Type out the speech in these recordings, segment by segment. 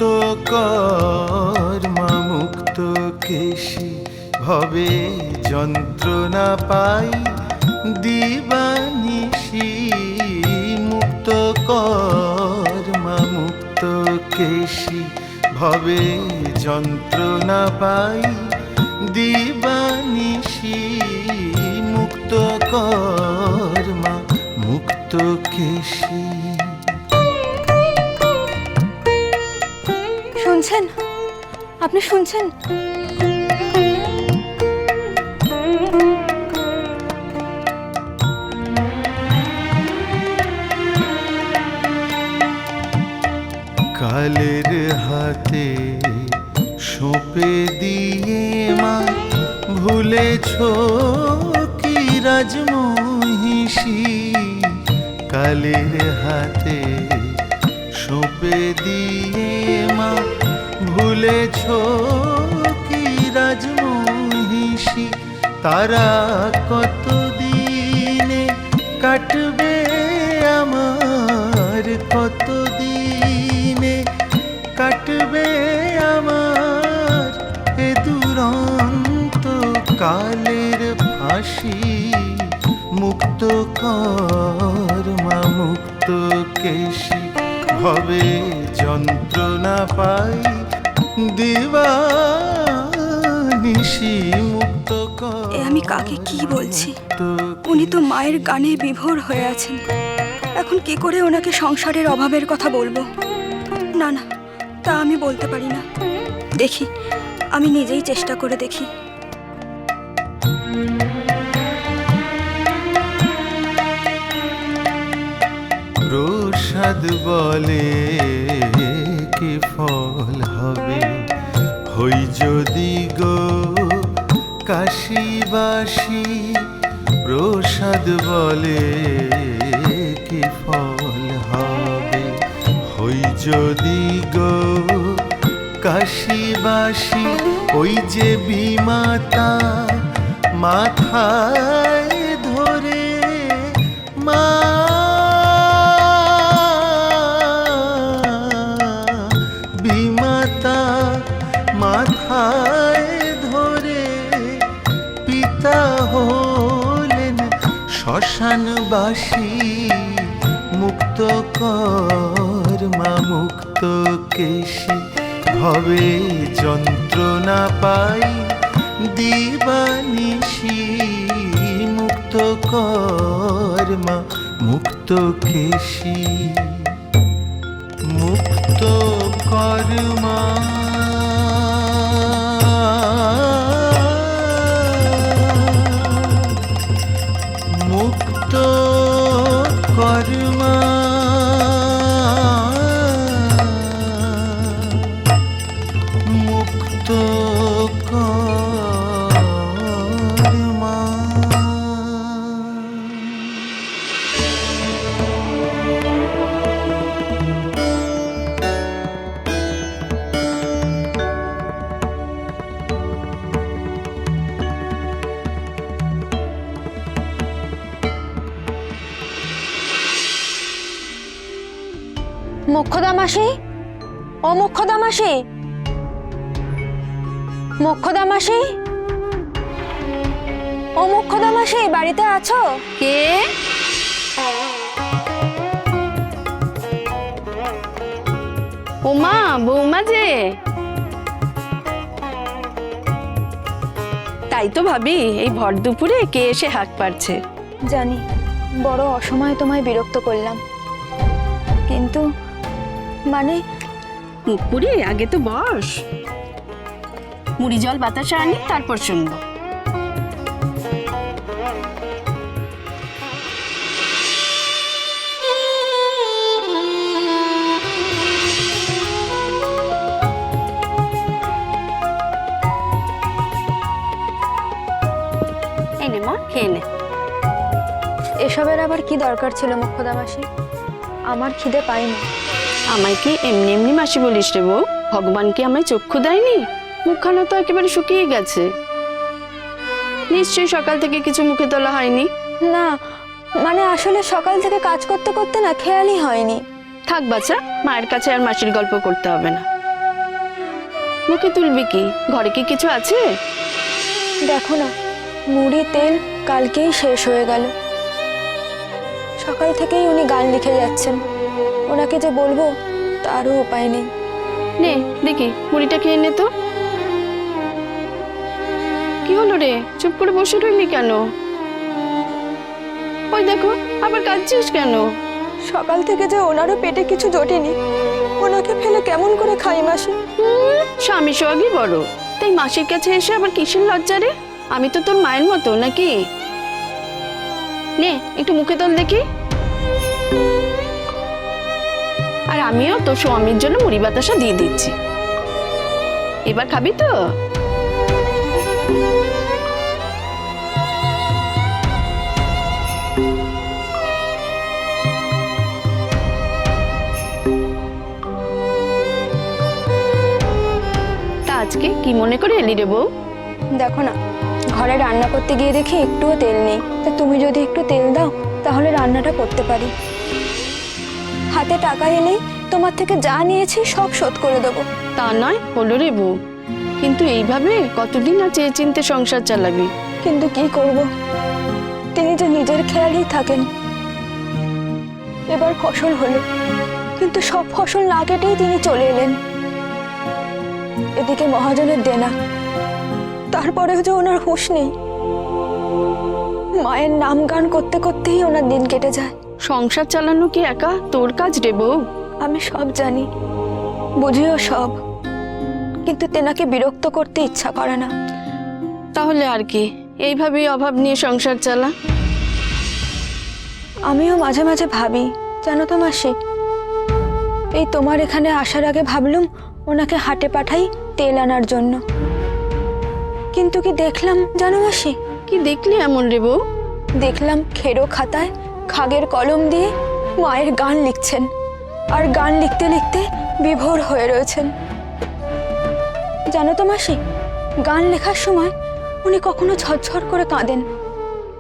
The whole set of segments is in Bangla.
মুক্ত কর্মা মুক্ত কেশী ভবে যন্ত্রণা পাই দিবানিশি মুক্ত কর্মা মুক্ত কেশী ভবে যন্ত্রণা পাই দিবানিশি মুক্ত কর্মা মুক্ত কেশী। শুনছেন? আপনি শুনছেন? কালের হাতে সঁপে দিয়ে মা ভুলেছ কি রাজমহিষী, কালের হাতে সঁপে দিয়ে মা ভুলেছ কি রাজমহিষী, তারা কতদিনে কাটবে আমার, কতদিনে কাটবে আমার এ দুরন্ত কালের ফাঁসি। মুক্ত কর্মা মুক্ত কেশী ভবে যন্ত্রণা পাই দিবানিশি মুক্ত এ আমি কাকে কি বলছি? উনি তো মায়ের গানে বিভোর হয়ে আছেন। এখন কি করে ওনাকে সংসারের অভাবের কথা বলবো? না না, তা আমি বলতে পারি না। দেখি, আমি নিজেই চেষ্টা করে দেখি। প্রসাদ বলে কি ফল হবে, হই যদি গো কাশীবাসী। প্রসাদ বলে কি ফল হবে, হই যদি গো কাশীবাসী। ওই যে বিমাতা মাথায় ধরে মা বিমাতা মাথায় ধরে পিতা হলেন শ্মশানবাসী। মুক্ত কর্মা মুক্ত কেশী ভবে যন্ত্রণা পাই দিবানিশি মুক্ত কর্মা মুক্ত কেশী। মুক্ত কর্মা মুক্ত কর্মা মুক্ত কর্মা। মোক্ষদা মাসি, ও মোক্ষদা মাসি, মোক্ষদা মাসি, ও মোক্ষদা মাসি, বাড়িতে আছো? কে? ওমা, বৌমা যে। তাই তো ভাবি, এই ভর দুপুরে কে এসে হাঁক পারছে। জানি বড় অসময়ে তোমায় বিরক্ত করলাম, কিন্তু মানে মুখ পুড়ে আগে তো বস, মুড়ি জল বাতাসা আনি, তারপর শুনবো। এই নে মা, খেয়ে নে। এসবের আবার কি দরকার ছিল মোক্ষদা মাসি? আমার খিদে পাইনি। আমায় কি এমনি এমনি মাসি বলিস রে বউ? ভগবান কি আমায় চক্ষু দেয়নি? মুখখানা তো একেবারে শুকিয়ে গেছে। নিশ্চয়ই সকাল থেকে কিছু মুখে তোলা হয়নি। না, মানে আসলে সকাল থেকে কাজ করতে করতে না খেয়ালই হয়নি। থাক বাচ্চা, মায়ের কাছে আর মাসির গল্প করতে হবে না। মুখে তুলবি কি? ঘরে কি কিছু আছে? দেখো না, মুড়ি তেল কালকেই শেষ হয়ে গেল। সকাল থেকেই উনি গান লিখে যাচ্ছেন, ওনাকে যে বলবো তারও উপায় নেই। নে দেখি মুড়িটা খেয়ে নে তো। কি হলো রে, চুপ করে বসে রইলি কেন? ওই দেখো, আবার কাঁদছিস কেন? সকাল থেকে যে ওনারও পেটে কিছু জোটেনি, ওনাকে ফেলে কেমন করে খাই মাসি? স্বামী সোহাগই বড়, তাই মাসির কাছে এসে আবার কিসের লজ্জা রে? আমি তো তোর মায়ের মতো নাকি? নে একটু মুখে তোল দেখি। আর আমিও তোর স্বামীর জন্য মুড়ি বাতাসা দিয়ে দিচ্ছি। এবার খাবি তো? তা আজকে কি মনে করে এলি রে বউ? দেখো না, ঘরে রান্না করতে গিয়ে দেখি একটুও তেল নেই, তা তুমি যদি একটু তেল দাও তাহলে রান্নাটা করতে পারি। হাতে টাকা এলেই তোমার থেকে যা নিয়েছি সব শোধ করে দেবো। তা নয় হলো রে বউ, কিন্তু এইভাবে কতদিন আর চেয়ে চিনতে সংসার চালাবি? কিন্তু কি করব, তিনি যে নিজের খেয়ালই থাকেন। এবার ফসল হলো, কিন্তু সব ফসল না কেটেই তিনি চলে এলেন। এদিকে মহাজনের দেনা, তারপরেও যে ওনার হুঁশ নেই। মায়ের নাম গান করতে করতেই ওনার দিন কেটে যায়। সংসার চালানো কি একা তোর কাজ রে বউ? আমি সব জানি, বুঝিও সব, কিন্তু তেনাকে বিরক্ত করতে ইচ্ছা করে না। তাহলে আর কি, এইভাবেই অভাব নিয়ে সংসার চালা। আমিও মাঝে মাঝে ভাবি, জানো তো মাসি, এই তোমার এখানে আসার আগে ভাবলুম ওনাকে হাটে পাঠাই তেল আনার জন্য। কিন্তু কি দেখলাম জানো মাসি? কি দেখলি এমন রে বউ? দেখলাম খেরো খাতায় খাগের কলম দিয়ে মায়ের গান লিখছেন, আর গান লিখতে লিখতে বিভোর হয়ে রয়েছেন। জানো তো মাসি, গান লেখার সময় উনি কখনো ঝরঝর করে কাঁদেন,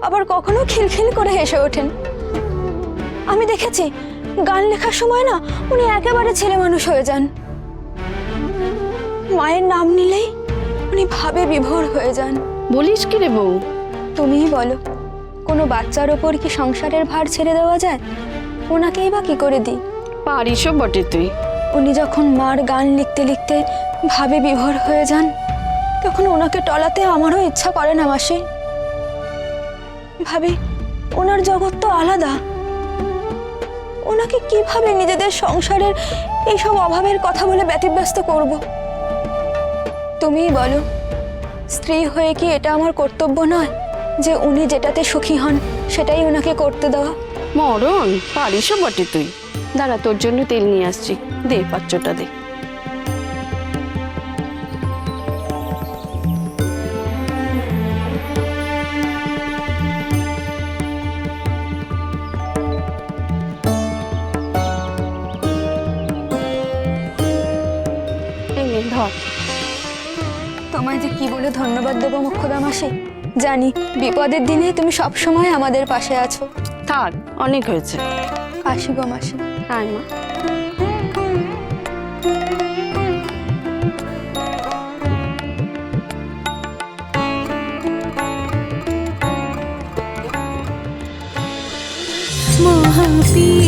আবার কখনো খিলখিল করে হেসে ওঠেন। আমি দেখেছি গান লেখার সময় না উনি একেবারে ছেলে মানুষ হয়ে যান। মায়ের নাম নিলেই উনি ভাবে বিভোর হয়ে যান। বলিস কি রে বউ? তুমিই বলো, কোনো বাচ্চার ওপর কি সংসারের ভার ছেড়ে দেওয়া যায়? ওনাকেই বা কি করে দিই? পারিসও বটে তুই। উনি যখন মার গান লিখতে লিখতে ভাবে বিভোর হয়ে যান, তখন ওনাকে টলাতে আমারও ইচ্ছা করে না মাসি। ভাবি ওনার জগৎ তো আলাদা। ওনাকে কিভাবে নিজেদের সংসারের এইসব অভাবের কথা বলে ব্যতিব্যস্ত করব? তুমিই বলো, স্ত্রী হয়ে কি এটা আমার কর্তব্য নয় যে উনি যেটাতে সুখী হন সেটাই ওনাকে করতে দেওয়া? মরণ, পারিসও বটে তুই। দাঁড়া, তোর জন্য তেল নিয়ে আসছি, দে পাত্রটা দে। এই নে, ধর। তোমায় যে কি বলে ধন্যবাদ দেবো মোক্ষদা মাসি, জানি বিপদের দিনে তুমি সব সময় আমাদের পাশে আছো। থাক, অনেক হয়েছে। আসি গো মাসি। আয় মা। মহাপীর